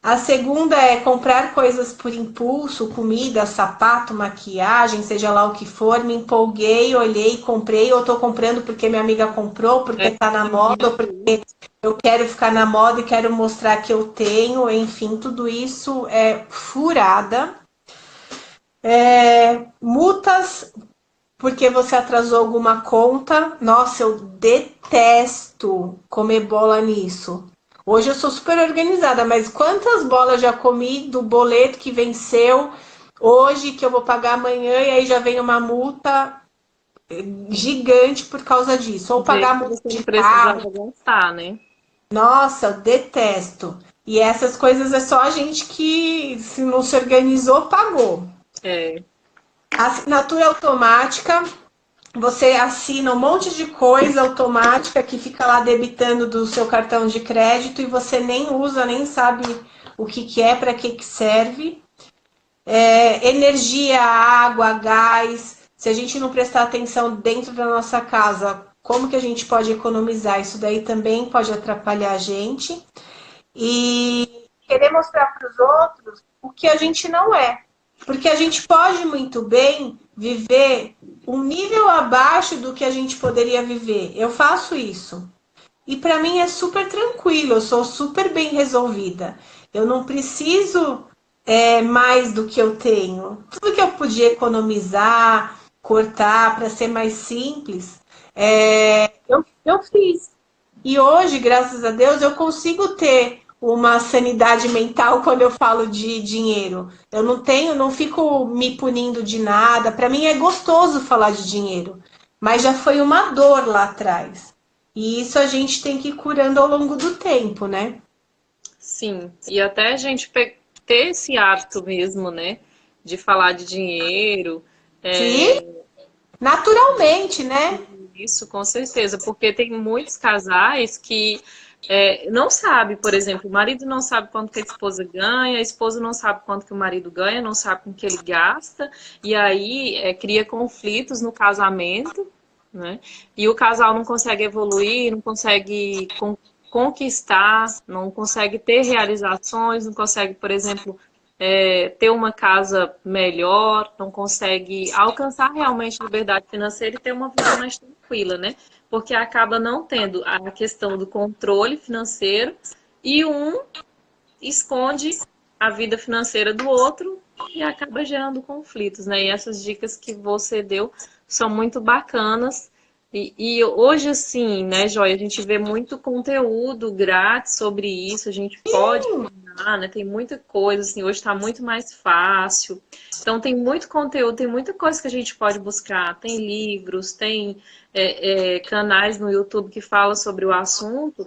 A segunda é comprar coisas por impulso, comida, sapato, maquiagem, seja lá o que for. Me empolguei, olhei, comprei, ou estou comprando porque minha amiga comprou, porque É, está na moda, ou porque eu quero ficar na moda e quero mostrar que eu tenho. Enfim, tudo isso é furada. Multas porque você atrasou alguma conta. Nossa, eu detesto comer bola nisso. Hoje eu sou super organizada, mas quantas bolas já comi do boleto que venceu hoje, que eu vou pagar amanhã, e aí já vem uma multa gigante por causa disso. Ou pagar jeito que multa você não de precisava carro. gastar, né? Nossa, eu detesto. E essas coisas é só a gente que, se não se organizou, pagou. É, Assinatura automática. Você assina um monte de coisa automática que fica lá debitando do seu cartão de crédito e você nem usa, nem sabe o que, que é, para que, que serve. Energia, água, gás. Se a gente não prestar atenção dentro da nossa casa, como que a gente pode economizar? Isso daí também pode atrapalhar a gente. E querer mostrar para os outros o que a gente não é. Porque a gente pode muito bem viver um nível abaixo do que a gente poderia viver. Eu faço isso. E para mim é super tranquilo, eu sou super bem resolvida. Eu não preciso mais do que eu tenho. Tudo que eu podia economizar, cortar para ser mais simples, eu fiz. E hoje, graças a Deus, eu consigo ter uma sanidade mental quando eu falo de dinheiro. Eu não tenho, não fico me punindo de nada. Para mim é gostoso falar de dinheiro, mas já foi uma dor lá atrás. E isso a gente tem que ir curando ao longo do tempo, né? sim. E até a gente ter esse hábito mesmo, né? De falar de dinheiro. Sim, naturalmente, né? Isso, com certeza, porque tem muitos casais que não sabe, por exemplo, o marido não sabe quanto que a esposa ganha, a esposa não sabe quanto que o marido ganha, não sabe com que ele gasta, e aí cria conflitos no casamento, né? E o casal não consegue evoluir, não consegue conquistar, não consegue ter realizações, não consegue, por exemplo, ter uma casa melhor, não consegue alcançar realmente liberdade financeira e ter uma vida mais tranquila, né? Porque acaba não tendo a questão do controle financeiro e um esconde a vida financeira do outro e acaba gerando conflitos, né? E essas dicas que você deu são muito bacanas. E hoje, assim, né, Joia, a gente vê muito conteúdo grátis sobre isso, a gente pode combinar, né? Tem muita coisa, assim, hoje está muito mais fácil. Então, tem muito conteúdo, tem muita coisa que a gente pode buscar. Tem livros, tem canais no YouTube que falam sobre o assunto.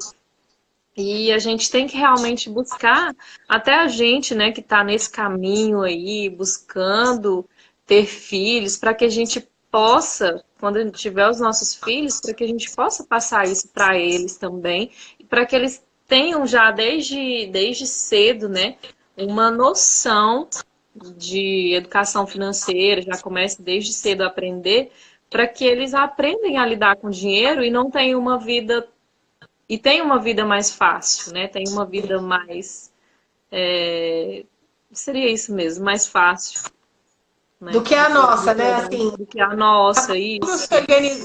E a gente tem que realmente buscar, até a gente, né, que está nesse caminho aí, buscando ter filhos, para que a gente possa, quando a gente tiver os nossos filhos, para que a gente possa passar isso para eles também, e para que eles tenham já desde cedo, né, uma noção de educação financeira, já comece desde cedo a aprender, para que eles aprendam a lidar com dinheiro e não tenham uma vida e tem uma vida mais fácil, né? Tem uma vida mais. Seria isso mesmo, mais fácil. Né? Do que a nossa, né? Assim, do que a nossa, isso.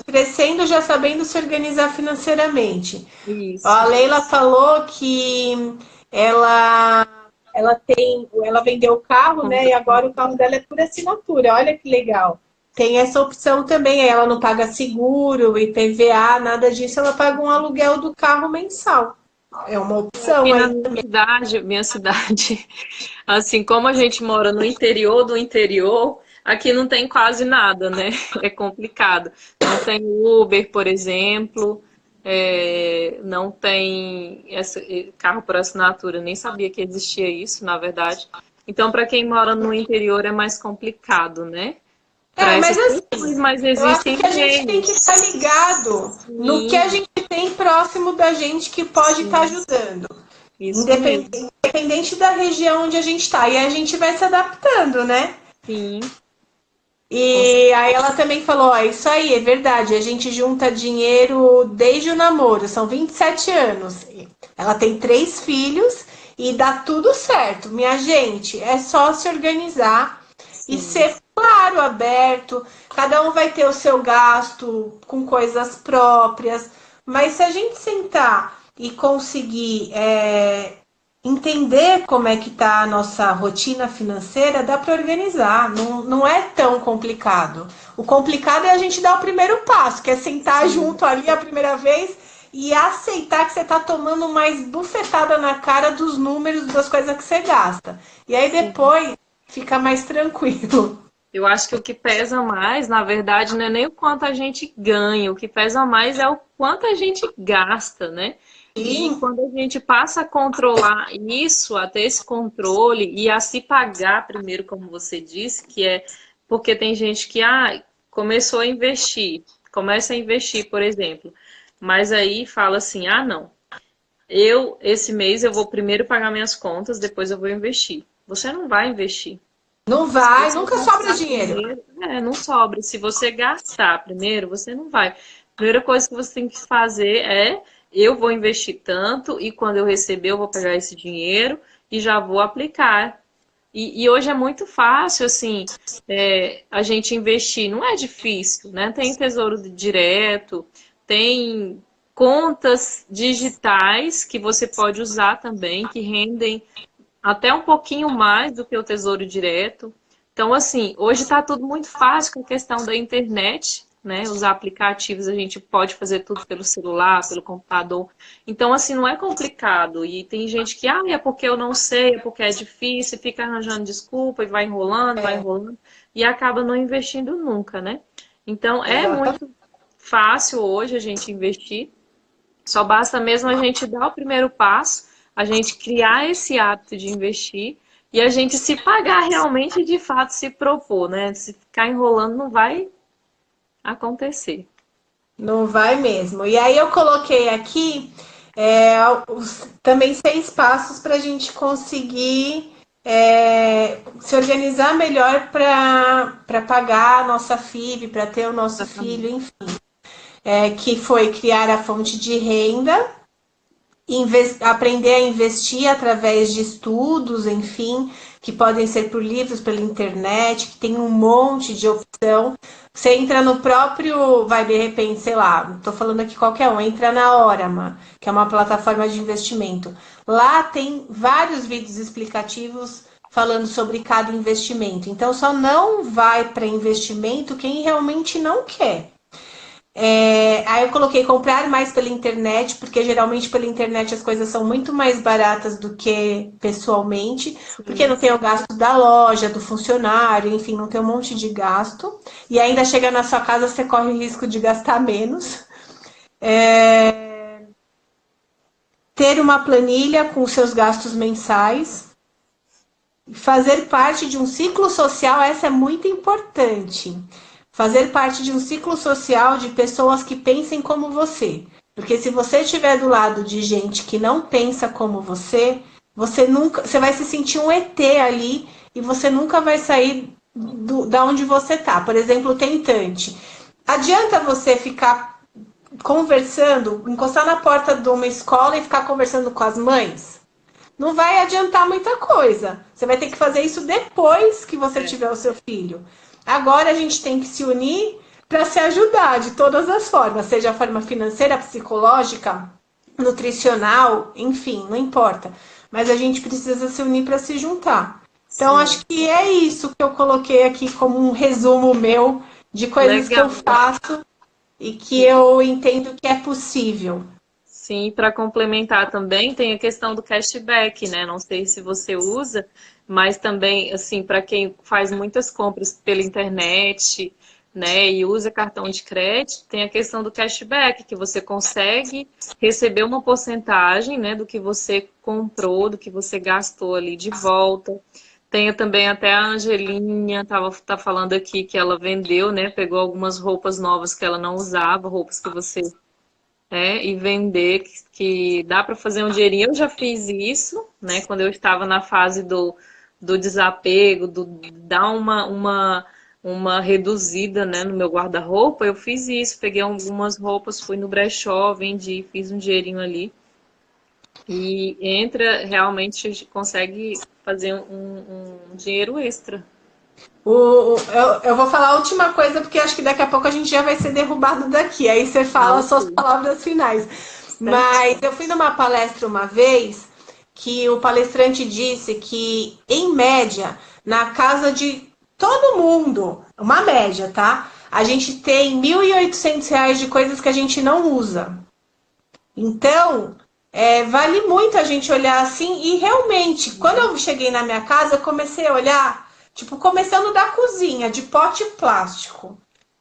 Crescendo já sabendo se organizar financeiramente. Isso. A Leila falou que ela, ela vendeu o carro, né? E agora o carro dela é por assinatura. Olha que legal. Tem essa opção também. Ela não paga seguro, IPVA, nada disso. Ela paga um aluguel do carro mensal. É uma opção Aqui na aí também. minha cidade, assim, como a gente mora no interior do interior, aqui não tem quase nada, né? É complicado. Não tem Uber, por exemplo, não tem carro por assinatura, nem sabia que existia isso, na verdade. Então, para quem mora no interior é mais complicado, né? Para Mas essas assim, questões, mas eu acho existem que a gente tem que meios. estar ligado no que a Sim, gente tem próximo da gente que pode estar sim, ajudando. isso mesmo. Independente da região onde a gente está. E a gente vai se adaptando, né? Sim, com E aí ela também falou, ó, isso aí, é verdade, a gente junta dinheiro desde o namoro, são 27 anos. Ela tem 3 filhos e dá tudo certo. Minha gente, é só se organizar e sim. ser claro, aberto. Cada um vai ter o seu gasto com coisas próprias, mas se a gente sentar e conseguir entender como é que está a nossa rotina financeira, dá para organizar, não é tão complicado. O complicado é a gente dar o primeiro passo, que é sentar Sim. junto ali a primeira vez e aceitar que você está tomando mais bufetada na cara dos números das coisas que você gasta. E aí Sim. depois fica mais tranquilo. Eu acho que o que pesa mais, na verdade, não é nem o quanto a gente ganha, o que pesa mais é o quanto a gente gasta, né? E Sim, quando a gente passa a controlar isso, a ter esse controle e a se pagar primeiro, como você disse, que é porque tem gente que começou a investir, começa a investir, por exemplo, mas aí fala assim: ah, não, esse mês eu vou primeiro pagar minhas contas, depois eu vou investir. Você não vai investir. não Se vai, você nunca sobra gastar dinheiro. primeiro, não sobra. Se você gastar primeiro, você não vai. A primeira coisa que você tem que fazer é: eu vou investir tanto e quando eu receber, eu vou pegar esse dinheiro e já vou aplicar. E hoje é muito fácil, assim, a gente investir. Não é difícil, né? Tem tesouro direto, tem contas digitais que você pode usar também, que rendem até um pouquinho mais do que o Tesouro Direto. Então, assim, hoje está tudo muito fácil com a questão da internet, né? Os aplicativos a gente pode fazer tudo pelo celular, pelo computador. Então, assim, não é complicado. E tem gente que, é porque eu não sei, é porque é difícil, fica arranjando desculpa e vai enrolando, e acaba não investindo nunca, né? Então, é Exatamente. muito fácil hoje a gente investir. Só basta mesmo a gente dar o primeiro passo, a gente criar esse hábito de investir e a gente se pagar realmente e de fato se propor, né? Se ficar enrolando acontecer. Não vai mesmo. E aí eu coloquei aqui também 6 passos para a gente conseguir se organizar melhor para pagar a nossa FIV, para ter o nosso filho, enfim. Que foi criar a fonte de renda, aprender a investir através de estudos, enfim, que podem ser por livros, pela internet, que tem um monte de opção. Você entra no próprio, vai de repente, sei lá, estou falando aqui qualquer um, entra na Orama, que é uma plataforma de investimento. Lá tem vários vídeos explicativos falando sobre cada investimento. Então, só não vai para investimento quem realmente não quer. Aí eu coloquei comprar mais pela internet, porque geralmente pela internet as coisas são muito mais baratas do que pessoalmente, porque não tem o gasto da loja, do funcionário, enfim, não tem um monte de gasto. E ainda chega na sua casa, você corre o risco de gastar menos. Ter uma planilha com seus gastos mensais. Fazer parte de um ciclo social, essa é muito importante. Fazer parte de um ciclo social de pessoas que pensem como você. Porque se você estiver do lado de gente que não pensa como você vai se sentir um ET ali e você nunca vai sair da onde você tá. Por exemplo, o tentante. Adianta você ficar conversando, encostar na porta de uma escola e ficar conversando com as mães? Não vai adiantar muita coisa. Você vai ter que fazer isso depois que você tiver o seu filho. Agora a gente tem que se unir para se ajudar de todas as formas, seja a forma financeira, psicológica, nutricional, enfim, não importa. Mas a gente precisa se unir para se juntar. Então, acho que é isso que eu coloquei aqui como um resumo meu de coisas que eu faço e que eu entendo que é possível. Sim, para complementar também, tem a questão do cashback, né? Não sei se você usa, mas também, assim, para quem faz muitas compras pela internet, né, e usa cartão de crédito, tem a questão do cashback, que você consegue receber uma porcentagem, né, do que você comprou, do que você gastou ali de volta. Tem também até a Angelinha, tá falando aqui que ela vendeu, né, pegou algumas roupas novas que ela não usava, roupas que você e vender, que dá para fazer um dinheirinho. Eu já fiz isso, né? Quando eu estava na fase do desapego, do dar uma reduzida, né, no meu guarda-roupa, eu fiz isso. Peguei algumas roupas, fui no brechó, vendi, fiz um dinheirinho ali. E realmente a gente consegue fazer um dinheiro extra. Eu vou falar a última coisa, porque acho que daqui a pouco a gente já vai ser derrubado daqui. Aí você fala suas palavras finais. Mas eu fui numa palestra uma vez que o palestrante disse que, em média, na casa de todo mundo, uma média, tá? A gente tem R$ 1.800 de coisas que a gente não usa. Então, vale muito a gente olhar assim. E realmente, quando eu cheguei na minha casa, eu comecei a olhar. Tipo, começando da cozinha, de pote plástico.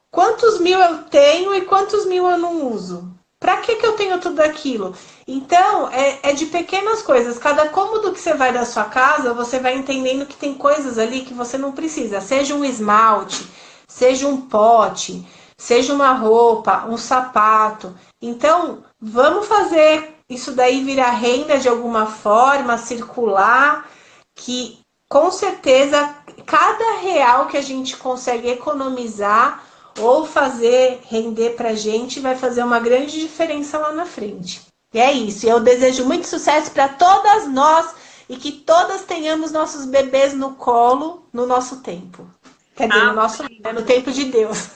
Quantos mil eu tenho e quantos mil eu não uso? Pra que eu tenho tudo aquilo? Então, é de pequenas coisas. Cada cômodo que você vai da sua casa, você vai entendendo que tem coisas ali que você não precisa. Seja um esmalte, seja um pote, seja uma roupa, um sapato. Então, vamos fazer isso daí virar renda de alguma forma, circular, que com certeza cada real que a gente consegue economizar ou fazer render pra gente vai fazer uma grande diferença lá na frente. E é isso. Eu desejo muito sucesso para todas nós e que todas tenhamos nossos bebês no colo no nosso tempo. Quer dizer, no tempo de Deus.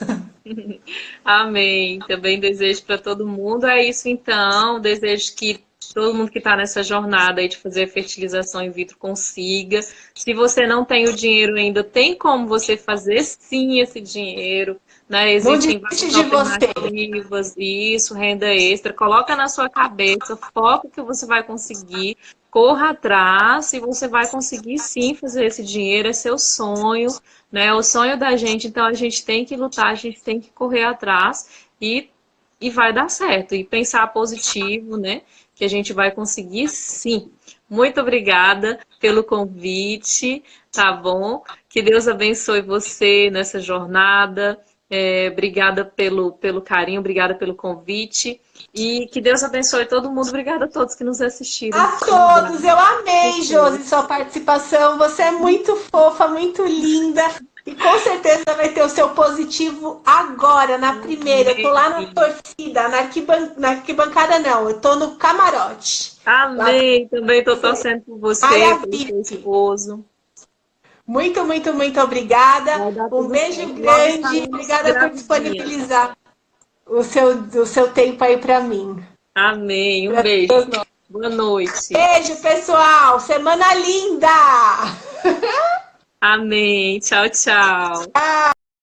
Amém. Também desejo para todo mundo. É isso então. Desejo que todo mundo que está nessa jornada aí de fazer a fertilização in vitro consiga. Se você não tem o dinheiro ainda, tem como você fazer sim esse dinheiro. Né? Existem várias alternativas, isso, renda extra. Coloca na sua cabeça, foca que você vai conseguir, corra atrás e você vai conseguir sim fazer esse dinheiro, é seu sonho, né? É o sonho da gente, então a gente tem que lutar, a gente tem que correr atrás e vai dar certo. E pensar positivo, né? Que a gente vai conseguir sim. Muito obrigada pelo convite, tá bom? Que Deus abençoe você nessa jornada. Obrigada pelo carinho, obrigada pelo convite. E que Deus abençoe todo mundo. Obrigada a todos que nos assistiram. A todos, eu amei, Josi, sua participação. Você é muito fofa, muito linda. E com certeza vai ter o seu positivo agora, na primeira. Eu tô lá na torcida, na arquibancada não, eu tô no camarote. Amém, também tô torcendo por você, pelo seu esposo. Muito, muito, muito obrigada. Um beijo grande. Obrigada por disponibilizar o seu tempo aí para mim. Amém. Um beijo. Boa noite. Beijo, pessoal. Semana linda. Amém. Tchau, tchau. Tchau.